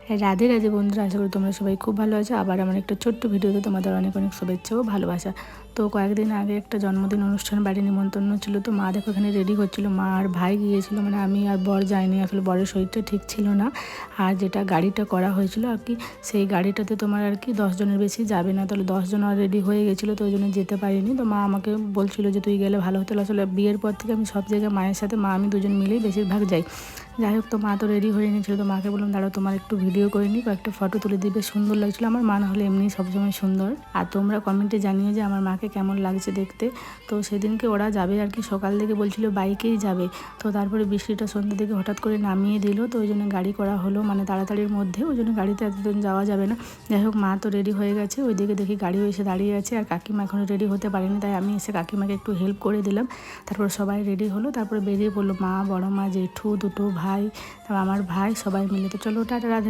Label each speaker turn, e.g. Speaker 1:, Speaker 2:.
Speaker 1: রাধে রাধে বন্ধুরা, আশা করি তোমরা সবাই খুব ভালো আছো। আবার আমার একটা ছোট্ট ভিডিওতে তোমাদের অনেক অনেক শুভেচ্ছা ও ভালোবাসা। তো কয়েকদিন আগে একটা জন্মদিন অনুষ্ঠান বাড়ি নিমন্ত্রণ ছিল, তো মা দেখো এখানে রেডি হচ্ছিলো। মা আর ভাই গিয়েছিলো, মানে আমি আর বর যাইনি, আসলে বরের শরীরটা ঠিক ছিল না। আর যেটা গাড়িটা করা হয়েছিল আর কি, সেই গাড়িটাতে তোমার আর কি 10 জনের বেশি যাবে না, তাহলে 10 জন আর রেডি হয়ে গেছিলো, তো ওই জন্য যেতে পারিনি। তো মা আমাকে বলছিল যে তুই গেলে ভালো হতো। আসলে বিয়ের পর থেকে আমি সব জায়গায় মায়ের সাথে মা আমি দুজন মিলেই বেশিরভাগ যাই। যাই হোক, তো মা তো রেডি হয়ে নিয়েছিল, তো মাকে বললাম দাঁড়াও তোমার একটু ভিডিও করে নিই, কয়েকটা ফটো তুলে দিবে, সুন্দর লাগছিলো। আমার মা না হলে এমনি সবসময় সুন্দর। আর তোমরা কমেন্টে জানিও যে আমার মাকে কেমন লাগছে দেখতে। তো সেদিনকে ওরা যাবে আর কি, সকাল থেকে বলছিল বাইকেই যাবে, তো তারপরে বৃষ্টিটা সন্ধ্যা থেকে হঠাৎ করে নামিয়ে দিল, তো ওই জন্য গাড়ি করা হলো, মানে তাড়াতাড়ির মধ্যে, ওই জন্য গাড়িতে এতদিন যাওয়া যাবে না। যাই হোক, মা তো রেডি হয়ে গেছে, ওইদিকে দেখি গাড়িও এসে দাঁড়িয়ে আছে, আর কাকিমা এখনও রেডি হতে পারেনি, তাই আমি এসে কাকিমাকে একটু হেল্প করে দিলাম। তারপর সবাই রেডি হলো, তারপরে বেরিয়ে পড়লো মা, বড় মা, জেঠু, দুটো ভাই, তারপর আমার ভাই, সবাই মিলে। তো চলো টাটা, রাধে।